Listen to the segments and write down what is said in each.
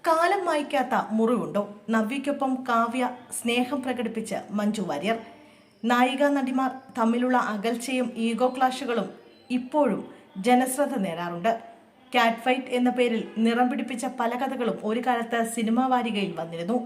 കാലം മായ്ക്കാത്ത മുറിവുണ്ടോ? നവ്യയ്ക്കൊപ്പം കാവ്യ സ്നേഹം പ്രകടിപ്പിച്ച് മഞ്ജു വാര്യർ. നായിക നടിമാർ തമ്മിലുള്ള അകൽച്ചയും ഈഗോ ക്ലാഷുകളും ഇപ്പോഴും ജനശ്രദ്ധ നേടാറുണ്ട്. കാറ്റ് ഫൈറ്റ് എന്ന പേരിൽ നിറം പിടിപ്പിച്ച പല കഥകളും ഒരു കാലത്ത് സിനിമാ വാരികയിൽ വന്നിരുന്നു.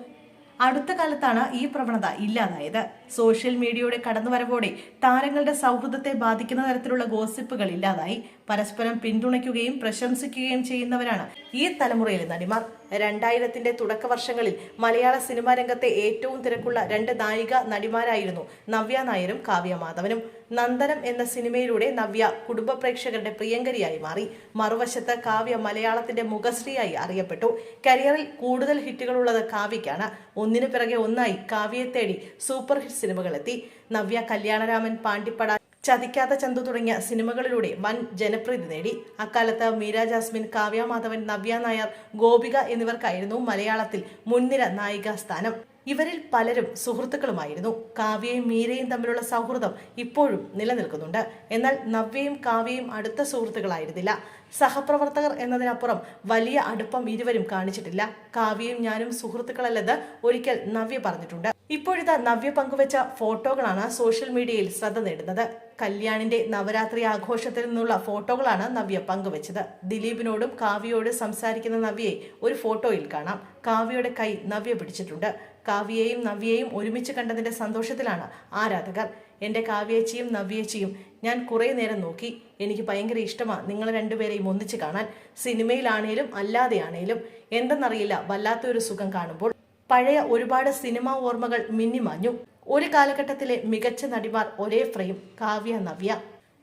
അടുത്ത കാലത്താണ് ഈ പ്രവണത ഇല്ലാതായത്. സോഷ്യൽ മീഡിയയുടെ കടന്നുവരവോടെ താരങ്ങളുടെ സൗഹൃദത്തെ ബാധിക്കുന്ന തരത്തിലുള്ള ഗോസിപ്പുകൾ ഇല്ലാതായി. പരസ്പരം പിന്തുണയ്ക്കുകയും പ്രശംസിക്കുകയും ചെയ്യുന്നവരാണ് ഈ തലമുറയിലെ നടിമാർ. 2000-ന്റെ തുടക്ക വർഷങ്ങളിൽ മലയാള സിനിമാ രംഗത്തെ ഏറ്റവും തിരക്കുള്ള രണ്ട് നായിക നടിമാരായിരുന്നു നവ്യ നായരും കാവ്യ മാധവനും. നന്ദനം എന്ന സിനിമയിലൂടെ നവ്യ കുടുംബ പ്രേക്ഷകരുടെ പ്രിയങ്കരിയായി മാറി. മറുവശത്ത് കാവ്യ മലയാളത്തിന്റെ മുഖശ്രീയായി അറിയപ്പെട്ടു. കരിയറിൽ കൂടുതൽ ഹിറ്റുകളുള്ളത് കാവ്യയ്ക്കാണ്. ഒന്നിനു പിറകെ ഒന്നായി കാവ്യയെ തേടി സൂപ്പർ ഹിറ്റ് സിനിമകൾ എത്തി. നവ്യ കല്യാണരാമൻ, പാണ്ടിപ്പട, ചതിക്കാത്ത ചന്തു തുടങ്ങിയ സിനിമകളിലൂടെ വൻ ജനപ്രീതി നേടി. അക്കാലത്ത് മീര ജാസ്മിൻ, കാവ്യ മാധവൻ, നവ്യ നായർ, ഗോപിക എന്നിവർക്കായിരുന്നു മലയാളത്തിൽ മുൻനിര നായികാ സ്ഥാനം. ഇവരിൽ പലരും സുഹൃത്തുക്കളുമായിരുന്നു. കാവ്യയും മീരയും തമ്മിലുള്ള സൗഹൃദം ഇപ്പോഴും നിലനിൽക്കുന്നുണ്ട്. എന്നാൽ നവ്യയും കാവ്യയും അടുത്ത സുഹൃത്തുക്കളായിരുന്നില്ല. സഹപ്രവർത്തകർ എന്നതിനപ്പുറം വലിയ അടുപ്പം ഇരുവരും കാണിച്ചിട്ടില്ല. കാവ്യയും ഞാനും സുഹൃത്തുക്കളല്ലെന്ന് ഒരിക്കൽ നവ്യ പറഞ്ഞിട്ടുണ്ട്. ഇപ്പോഴത്തെ നവ്യ പങ്കുവച്ച ഫോട്ടോകളാണ് സോഷ്യൽ മീഡിയയിൽ ശ്രദ്ധ നേടുന്നത്. കല്യാണിന്റെ നവരാത്രി ആഘോഷത്തിൽ നിന്നുള്ള ഫോട്ടോകളാണ് നവ്യ പങ്കുവച്ചത്. ദിലീപിനോടും കാവ്യയോട് സംസാരിക്കുന്ന നവ്യയെ ഒരു ഫോട്ടോയിൽ കാണാം. കാവ്യയുടെ കൈ നവ്യ പിടിച്ചിട്ടുണ്ട്. കാവ്യയെയും നവ്യയെയും ഒരുമിച്ച് കണ്ടതിന്റെ സന്തോഷത്തിലാണ് ആരാധകർ. എൻ്റെ കാവ്യേച്ചിയും നവ്യേച്ചിയും ഞാൻ കുറേ നേരം നോക്കി. എനിക്ക് ഭയങ്കര ഇഷ്ടമാണ് നിങ്ങളെ രണ്ടുപേരെയും ഒന്നിച്ച് കാണാൻ. സിനിമയിലാണേലും അല്ലാതെയാണേലും എന്തെന്നറിയില്ല, വല്ലാത്തൊരു സുഖം കാണുമ്പോൾ. പഴയ ഒരുപാട് സിനിമാ ഓർമ്മകൾ മിന്നിമാഞ്ഞു. ഒരു കാലഘട്ടത്തിലെ മികച്ച നടിമാർ ഒരേ ഫ്രെയിം, കാവ്യ നവ്യ.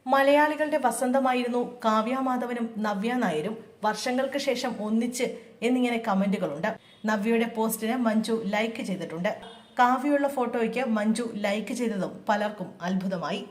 മലയാളികളുടെ വസന്തമായിരുന്നു കാവ്യ മാധവനും നവ്യ നായരും. വർഷങ്ങൾക്ക് ശേഷം ഒന്നിച്ച് എന്നിങ്ങനെ കമന്റുകളുണ്ട്. നവ്യയുടെ പോസ്റ്റിന് മഞ്ജു ലൈക്ക് ചെയ്തിട്ടുണ്ട്. കാവ്യയുള്ള ഫോട്ടോയ്ക്ക് മഞ്ജു ലൈക്ക് ചെയ്തതും പലർക്കും അത്ഭുതമായി.